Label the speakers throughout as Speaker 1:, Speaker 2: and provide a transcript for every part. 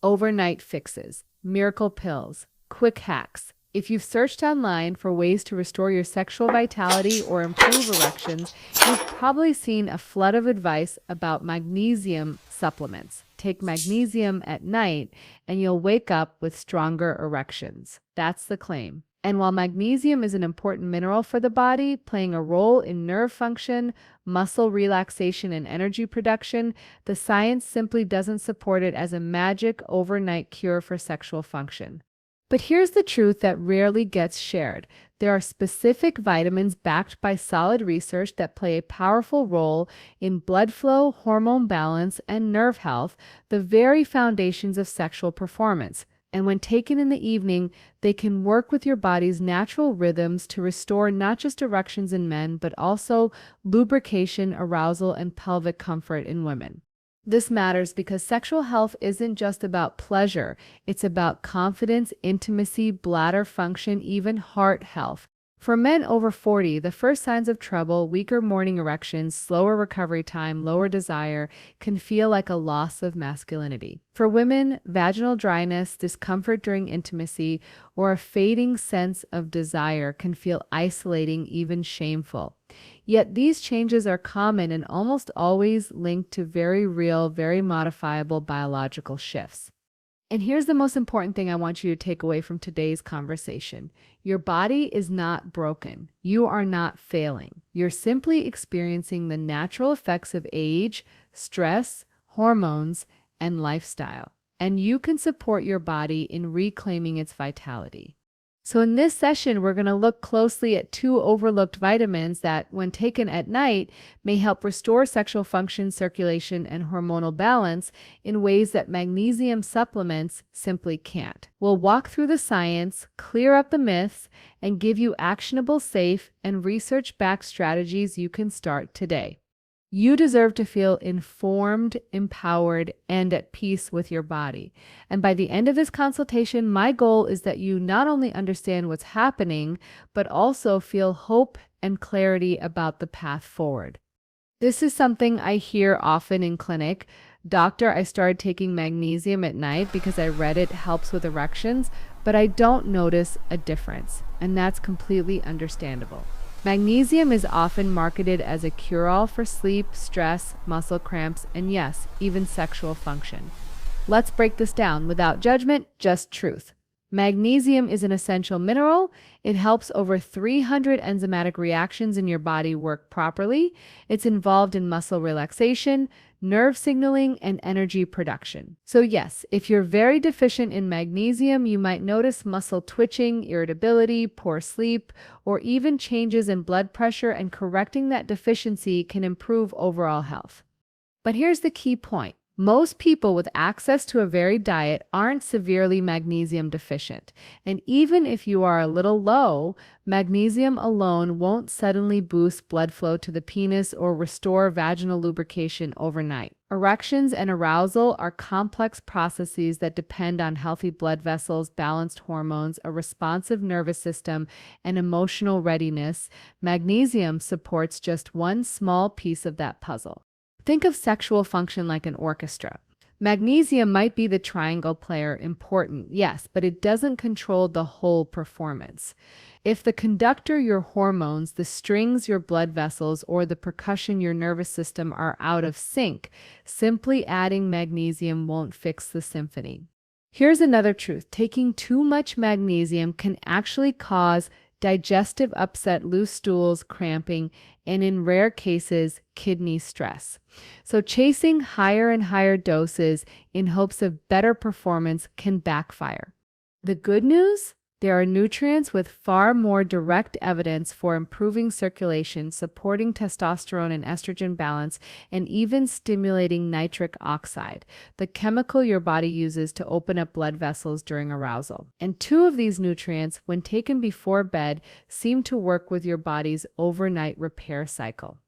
Speaker 1: overnight fixes, miracle pills, quick hacks. If you've searched online for ways to restore your sexual vitality or improve erections, you've probably seen a flood of advice about magnesium supplements. Take magnesium at night and you'll wake up with stronger erections. That's the claim. And while magnesium is an important mineral for the body, playing a role in nerve function, muscle relaxation, and energy production, the science simply doesn't support it as a magic overnight cure for sexual function. But here's the truth that rarely gets shared. There are specific vitamins backed by solid research that play a powerful role in blood flow, hormone balance, and nerve health, the very foundations of sexual performance. And when taken in the evening, they can work with your body's natural rhythms to restore not just erections in men, but also lubrication, arousal, and pelvic comfort in women. This matters because sexual health isn't just about pleasure. It's about confidence, intimacy, bladder function, even heart health. For men over 40, the first signs of trouble, weaker morning erections, slower recovery time, lower desire, can feel like a loss of masculinity. For women, vaginal dryness, discomfort during intimacy, or a fading sense of desire can feel isolating, even shameful. Yet these changes are common and almost always linked to very real, very modifiable biological shifts. And here's the most important thing I want you to take away from today's conversation. Your body is not broken. You are not failing. You're simply experiencing the natural effects of age, stress, hormones, and lifestyle. And you can support your body in reclaiming its vitality. So in this session, we're going to look closely at two overlooked vitamins that, when taken at night, may help restore sexual function, circulation, and hormonal balance in ways that magnesium supplements simply can't. We'll walk through the science, clear up the myths, and give you actionable, safe, and research-backed strategies you can start today. You deserve to feel informed, empowered, and at peace with your body. And by the end of this consultation, my goal is that you not only understand what's happening, but also feel hope and clarity about the path forward. This is something I hear often in clinic. Doctor, I started taking magnesium at night because I read it helps with erections, but I don't notice a difference. And that's completely understandable. Magnesium is often marketed as a cure-all for sleep, stress, muscle cramps, and yes, even sexual function. Let's break this down without judgment, just truth. Magnesium is an essential mineral. It helps over 300 enzymatic reactions in your body work properly. It's involved in muscle relaxation, nerve signaling, and energy production. So yes, if you're very deficient in magnesium, you might notice muscle twitching, irritability, poor sleep, or even changes in blood pressure, and correcting that deficiency can improve overall health. But here's the key point. Most people with access to a varied diet aren't severely magnesium deficient. And even if you are a little low, magnesium alone won't suddenly boost blood flow to the penis or restore vaginal lubrication overnight. Erections and arousal are complex processes that depend on healthy blood vessels, balanced hormones, a responsive nervous system, and emotional readiness. Magnesium supports just one small piece of that puzzle. Think of sexual function like an orchestra. Magnesium might be the triangle player, important, yes, but it doesn't control the whole performance. If the conductor, your hormones, the strings, your blood vessels, or the percussion, your nervous system, are out of sync, simply adding magnesium won't fix the symphony. Here's another truth. Taking too much magnesium can actually cause digestive upset, loose stools, cramping, and in rare cases, kidney stress. So chasing higher and higher doses in hopes of better performance can backfire. The good news? There are nutrients with far more direct evidence for improving circulation, supporting testosterone and estrogen balance, and even stimulating nitric oxide, the chemical your body uses to open up blood vessels during arousal. And two of these nutrients, when taken before bed, seem to work with your body's overnight repair cycle.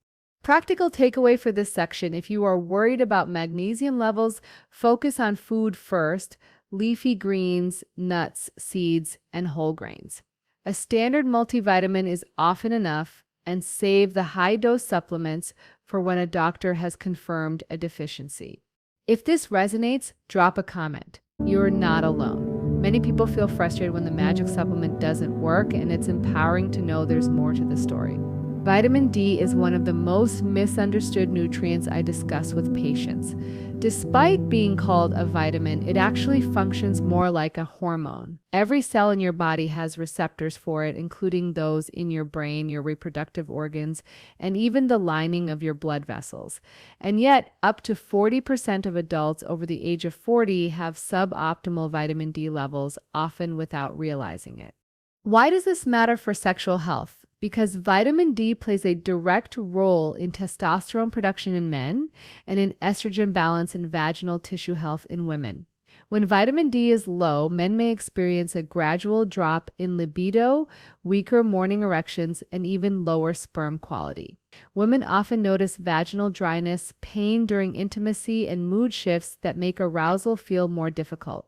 Speaker 1: Practical takeaway for this section: if you are worried about magnesium levels, focus on food first. Leafy greens, nuts, seeds, and whole grains. A standard multivitamin is often enough, and save the high-dose supplements for when a doctor has confirmed a deficiency. If this resonates, drop a comment. You're not alone. Many people feel frustrated when the magic supplement doesn't work, and it's empowering to know there's more to the story. Vitamin D is one of the most misunderstood nutrients I discuss with patients. Despite being called a vitamin, it actually functions more like a hormone. Every cell in your body has receptors for it, including those in your brain, your reproductive organs, and even the lining of your blood vessels. And yet, up to 40% of adults over the age of 40 have suboptimal vitamin D levels, often without realizing it. Why does this matter for sexual health? Because vitamin D plays a direct role in testosterone production in men and in estrogen balance and vaginal tissue health in women. When vitamin D is low, men may experience a gradual drop in libido, weaker morning erections, and even lower sperm quality. Women often notice vaginal dryness, pain during intimacy, and mood shifts that make arousal feel more difficult.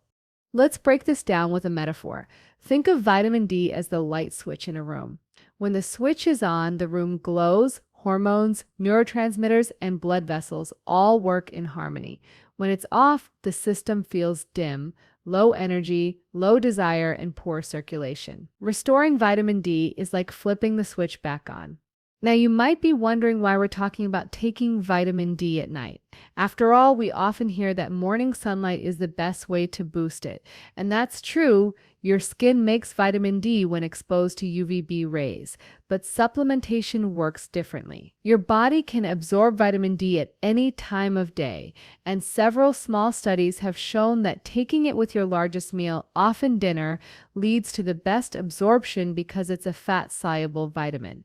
Speaker 1: Let's break this down with a metaphor. Think of vitamin D as the light switch in a room. When the switch is on, the room glows, hormones, neurotransmitters, and blood vessels all work in harmony. When it's off, the system feels dim, low energy, low desire, and poor circulation. Restoring vitamin D is like flipping the switch back on. Now, you might be wondering why we're talking about taking vitamin D at night. After all, we often hear that morning sunlight is the best way to boost it. And that's true. Your skin makes vitamin D when exposed to UVB rays, but supplementation works differently. Your body can absorb vitamin D at any time of day, and several small studies have shown that taking it with your largest meal, often dinner, leads to the best absorption because it's a fat-soluble vitamin.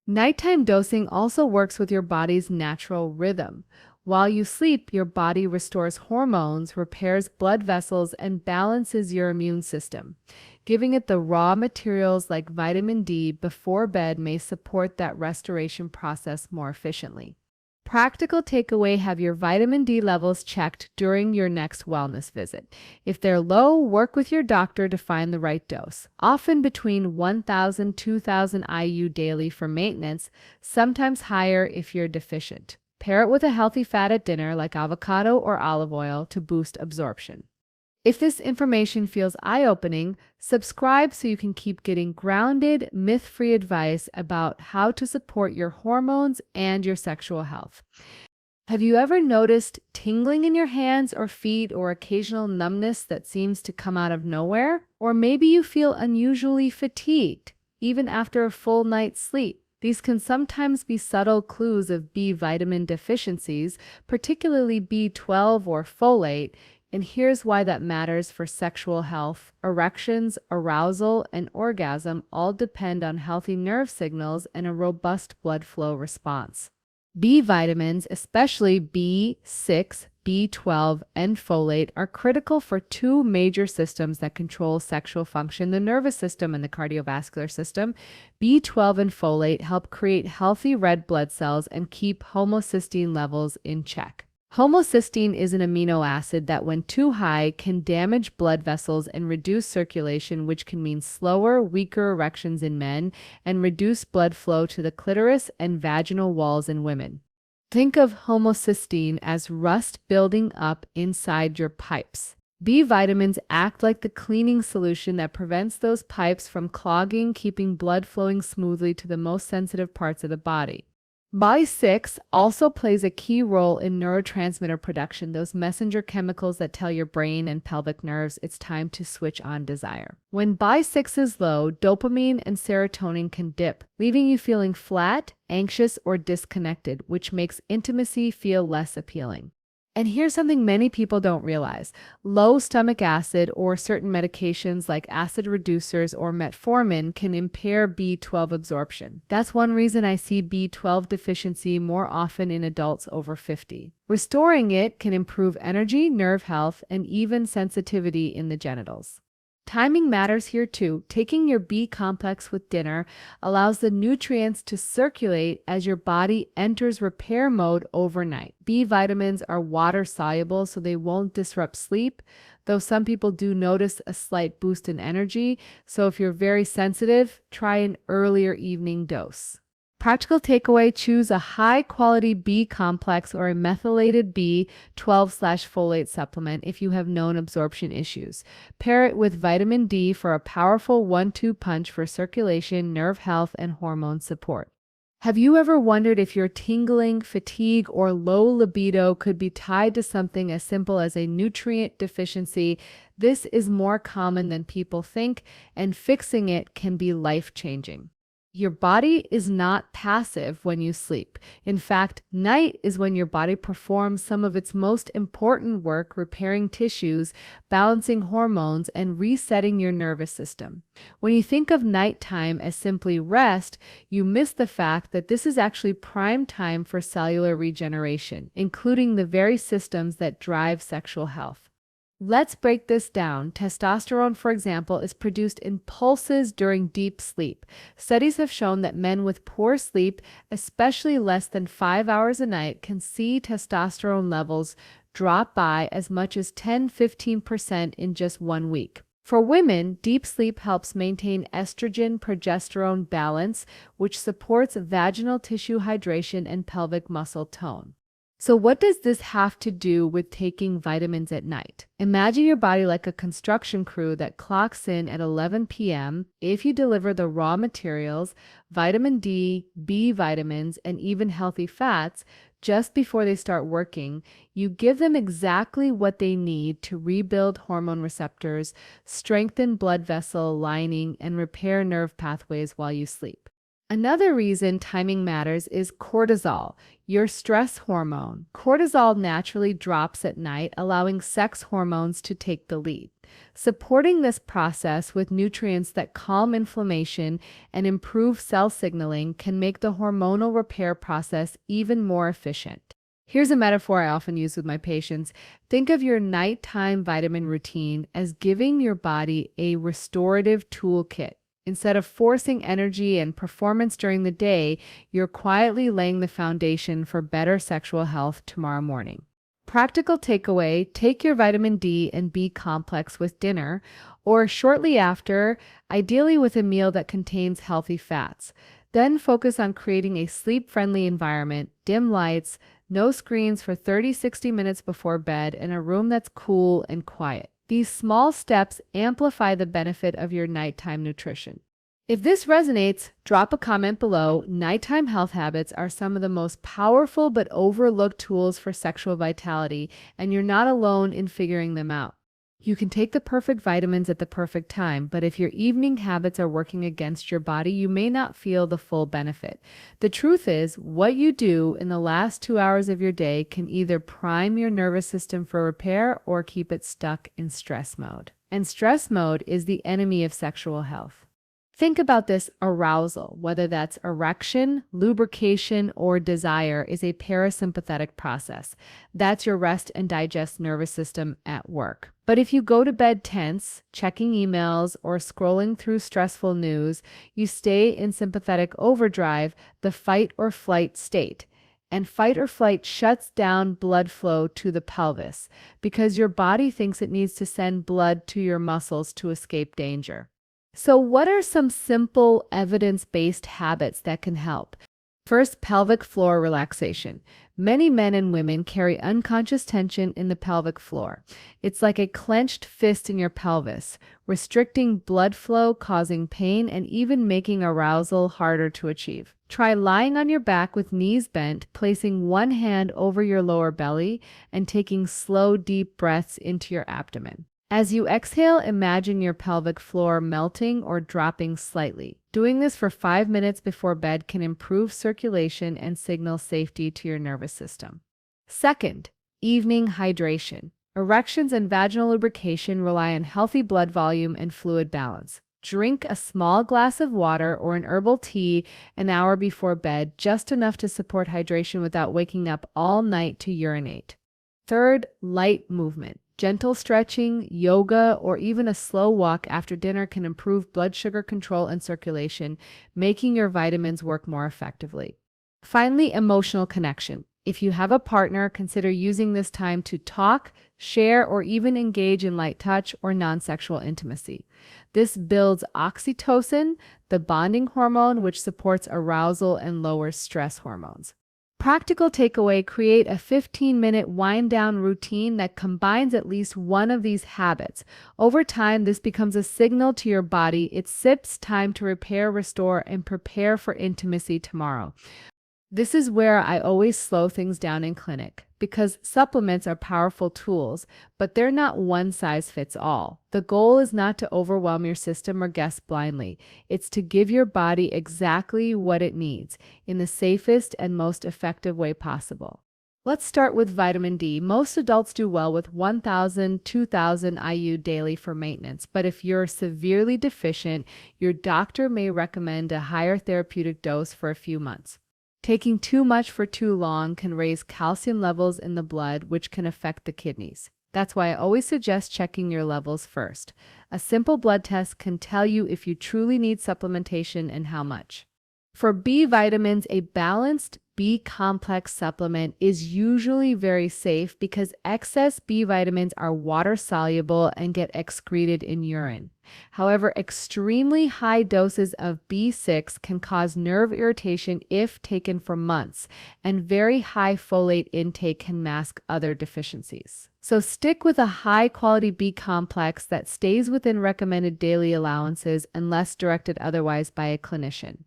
Speaker 1: Nighttime dosing also works with your body's natural rhythm. While you sleep, your body restores hormones, repairs blood vessels, and balances your immune system. Giving it the raw materials like vitamin D before bed may support that restoration process more efficiently. Practical takeaway: have your vitamin D levels checked during your next wellness visit. If they're low, work with your doctor to find the right dose, often between 1,000 to 2,000 IU daily for maintenance, sometimes higher if you're deficient. Pair it with a healthy fat at dinner like avocado or olive oil to boost absorption. If this information feels eye-opening, subscribe so you can keep getting grounded, myth-free advice about how to support your hormones and your sexual health. Have you ever noticed tingling in your hands or feet or occasional numbness that seems to come out of nowhere? Or maybe you feel unusually fatigued, even after a full night's sleep. These can sometimes be subtle clues of B vitamin deficiencies, particularly B12 or folate. And here's why that matters for sexual health. Erections, arousal, and orgasm all depend on healthy nerve signals and a robust blood flow response. B vitamins, especially B6, B12, and folate, are critical for two major systems that control sexual function: the nervous system and the cardiovascular system. B12 and folate help create healthy red blood cells and keep homocysteine levels in check. Homocysteine is an amino acid that, when too high, can damage blood vessels and reduce circulation, which can mean slower, weaker erections in men and reduced blood flow to the clitoris and vaginal walls in women. Think of homocysteine as rust building up inside your pipes. B vitamins act like the cleaning solution that prevents those pipes from clogging, keeping blood flowing smoothly to the most sensitive parts of the body. B6 also plays a key role in neurotransmitter production, those messenger chemicals that tell your brain and pelvic nerves it's time to switch on desire. When B6 is low, dopamine and serotonin can dip, leaving you feeling flat, anxious, or disconnected, which makes intimacy feel less appealing. And here's something many people don't realize. Low stomach acid or certain medications like acid reducers or metformin can impair B12 absorption. That's one reason I see B12 deficiency more often in adults over 50. Restoring it can improve energy, nerve health, and even sensitivity in the genitals. Timing matters here too. Taking your B complex with dinner allows the nutrients to circulate as your body enters repair mode overnight. B vitamins are water soluble, so they won't disrupt sleep, though some people do notice a slight boost in energy. So if you're very sensitive, try an earlier evening dose. Practical takeaway: choose a high quality B complex or a methylated B12/folate supplement if you have known absorption issues. Pair it with vitamin D for a powerful 1-2 punch for circulation, nerve health, and hormone support. Have you ever wondered if your tingling, fatigue, or low libido could be tied to something as simple as a nutrient deficiency? This is more common than people think, and fixing it can be life-changing. Your body is not passive when you sleep. In fact, night is when your body performs some of its most important work, repairing tissues, balancing hormones, and resetting your nervous system. When you think of nighttime as simply rest, you miss the fact that this is actually prime time for cellular regeneration, including the very systems that drive sexual health. Let's break this down. Testosterone, for example, is produced in pulses during deep sleep. Studies have shown that men with poor sleep, especially less than 5 hours a night, can see testosterone levels drop by as much as 10–15% in just 1 week. For women, deep sleep helps maintain estrogen-progesterone balance, which supports vaginal tissue hydration and pelvic muscle tone. So what does this have to do with taking vitamins at night? Imagine your body like a construction crew that clocks in at 11 p.m. If you deliver the raw materials, vitamin D, B vitamins, and even healthy fats, just before they start working, you give them exactly what they need to rebuild hormone receptors, strengthen blood vessel lining, and repair nerve pathways while you sleep. Another reason timing matters is cortisol, your stress hormone. Cortisol naturally drops at night, allowing sex hormones to take the lead. Supporting this process with nutrients that calm inflammation and improve cell signaling can make the hormonal repair process even more efficient. Here's a metaphor I often use with my patients. Think of your nighttime vitamin routine as giving your body a restorative toolkit. Instead of forcing energy and performance during the day, you're quietly laying the foundation for better sexual health tomorrow morning. Practical takeaway: take your vitamin D and B complex with dinner or shortly after, ideally with a meal that contains healthy fats. Then focus on creating a sleep-friendly environment, dim lights, no screens for 30–60 minutes before bed, and a room that's cool and quiet. These small steps amplify the benefit of your nighttime nutrition. If this resonates, drop a comment below. Nighttime health habits are some of the most powerful but overlooked tools for sexual vitality, and you're not alone in figuring them out. You can take the perfect vitamins at the perfect time, but if your evening habits are working against your body, you may not feel the full benefit. The truth is, what you do in the last 2 hours of your day can either prime your nervous system for repair or keep it stuck in stress mode. And stress mode is the enemy of sexual health. Think about this: arousal, whether that's erection, lubrication, or desire, is a parasympathetic process. That's your rest and digest nervous system at work. But if you go to bed tense, checking emails, or scrolling through stressful news, you stay in sympathetic overdrive, the fight or flight state. And fight or flight shuts down blood flow to the pelvis because your body thinks it needs to send blood to your muscles to escape danger. So what are some simple evidence-based habits that can help? First, pelvic floor relaxation. Many men and women carry unconscious tension in the pelvic floor. It's like a clenched fist in your pelvis, restricting blood flow, causing pain, and even making arousal harder to achieve. Try lying on your back with knees bent, placing one hand over your lower belly, and taking slow, deep breaths into your abdomen. As you exhale, imagine your pelvic floor melting or dropping slightly. Doing this for 5 minutes before bed can improve circulation and signal safety to your nervous system. Second, evening hydration. Erections and vaginal lubrication rely on healthy blood volume and fluid balance. Drink a small glass of water or an herbal tea an hour before bed, just enough to support hydration without waking up all night to urinate. Third, light movement. Gentle stretching, yoga, or even a slow walk after dinner can improve blood sugar control and circulation, making your vitamins work more effectively. Finally, emotional connection. If you have a partner, consider using this time to talk, share, or even engage in light touch or non-sexual intimacy. This builds oxytocin, the bonding hormone which supports arousal and lowers stress hormones. Practical takeaway: create a 15-minute wind down routine that combines at least one of these habits. Over time, this becomes a signal to your body it's time to repair, restore, and prepare for intimacy tomorrow. This is where I always slow things down in clinic, because supplements are powerful tools, but they're not one size fits all. The goal is not to overwhelm your system or guess blindly. It's to give your body exactly what it needs in the safest and most effective way possible. Let's start with vitamin D. Most adults do well with 1,000–2,000 IU daily for maintenance, but if you're severely deficient, your doctor may recommend a higher therapeutic dose for a few months. Taking too much for too long can raise calcium levels in the blood, which can affect the kidneys. That's why I always suggest checking your levels first. A simple blood test can tell you if you truly need supplementation and how much. For B vitamins, a balanced B complex supplement is usually very safe because excess B vitamins are water soluble and get excreted in urine. However, extremely high doses of B6 can cause nerve irritation if taken for months, and very high folate intake can mask other deficiencies. So stick with a high-quality B complex that stays within recommended daily allowances unless directed otherwise by a clinician.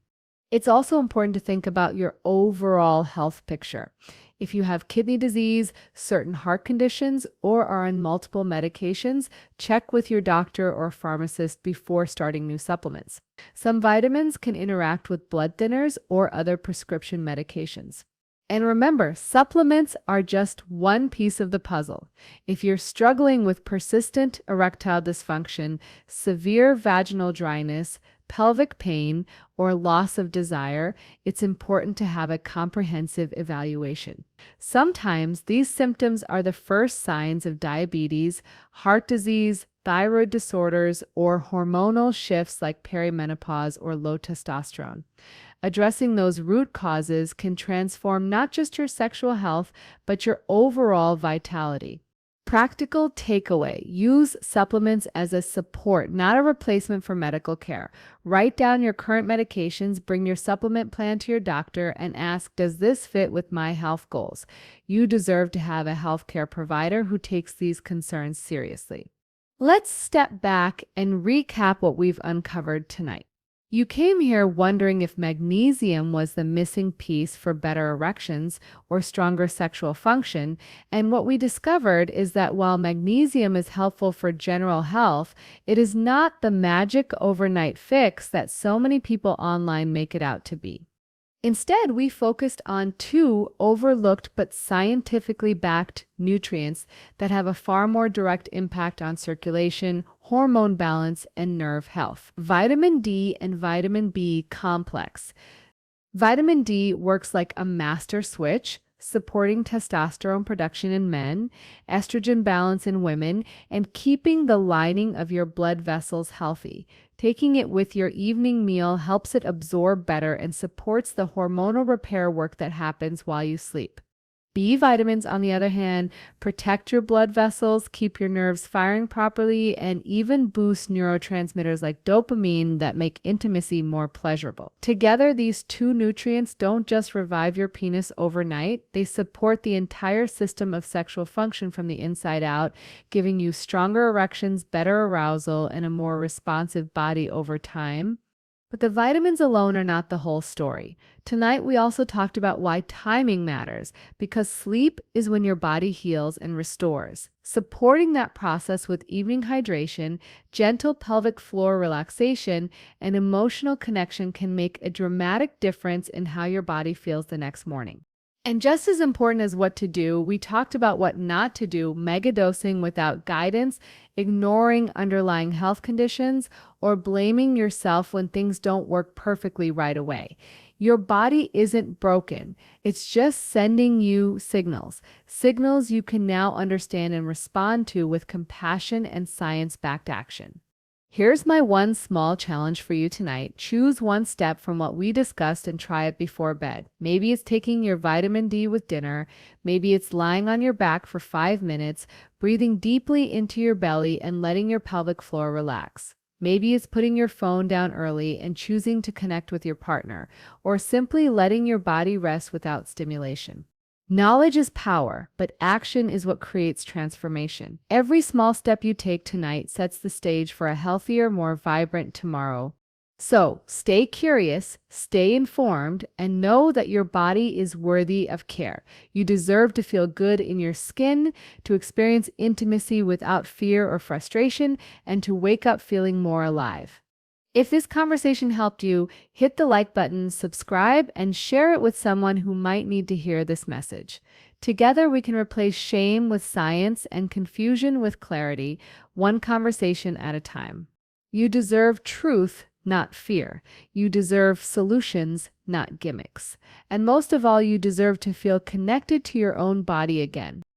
Speaker 1: It's also important to think about your overall health picture. If you have kidney disease, certain heart conditions, or are on multiple medications, check with your doctor or pharmacist before starting new supplements. Some vitamins can interact with blood thinners or other prescription medications. And remember, supplements are just one piece of the puzzle. If you're struggling with persistent erectile dysfunction, severe vaginal dryness, pelvic pain, or loss of desire, it's important to have a comprehensive evaluation. Sometimes these symptoms are the first signs of diabetes, heart disease, thyroid disorders, or hormonal shifts like perimenopause or low testosterone. Addressing those root causes can transform not just your sexual health, but your overall vitality. Practical takeaway: use supplements as a support, not a replacement for medical care. Write down your current medications, bring your supplement plan to your doctor, and ask, does this fit with my health goals? You deserve to have a healthcare provider who takes these concerns seriously. Let's step back and recap what we've uncovered tonight. You came here wondering if magnesium was the missing piece for better erections or stronger sexual function, and what we discovered is that while magnesium is helpful for general health, it is not the magic overnight fix that so many people online make it out to be. Instead, we focused on two overlooked but scientifically backed nutrients that have a far more direct impact on circulation, hormone balance, and nerve health: vitamin D and vitamin B complex. Vitamin D works like a master switch, supporting testosterone production in men, estrogen balance in women, and keeping the lining of your blood vessels healthy. Taking it with your evening meal helps it absorb better and supports the hormonal repair work that happens while you sleep. B vitamins, on the other hand, protect your blood vessels, keep your nerves firing properly, and even boost neurotransmitters like dopamine that make intimacy more pleasurable. Together, these two nutrients don't just revive your penis overnight, they support the entire system of sexual function from the inside out, giving you stronger erections, better arousal, and a more responsive body over time. But the vitamins alone are not the whole story. Tonight, we also talked about why timing matters, because sleep is when your body heals and restores. Supporting that process with evening hydration, gentle pelvic floor relaxation, and emotional connection can make a dramatic difference in how your body feels the next morning. And just as important as what to do, we talked about what not to do: megadosing without guidance, ignoring underlying health conditions, or blaming yourself when things don't work perfectly right away. Your body isn't broken. It's just sending you signals you can now understand and respond to with compassion and science-backed action. Here's my one small challenge for you tonight. Choose one step from what we discussed and try it before bed. Maybe it's taking your vitamin D with dinner. Maybe it's lying on your back for 5 minutes, breathing deeply into your belly and letting your pelvic floor relax. Maybe it's putting your phone down early and choosing to connect with your partner, or simply letting your body rest without stimulation. Knowledge is power, but action is what creates transformation. Every small step you take tonight sets the stage for a healthier, more vibrant tomorrow. So, stay curious, stay informed, and know that your body is worthy of care. You deserve to feel good in your skin, to experience intimacy without fear or frustration, and to wake up feeling more alive. If this conversation helped you, hit the like button, subscribe, and share it with someone who might need to hear this message. Together, we can replace shame with science and confusion with clarity, one conversation at a time. You deserve truth, not fear. You deserve solutions, not gimmicks. And most of all, you deserve to feel connected to your own body again.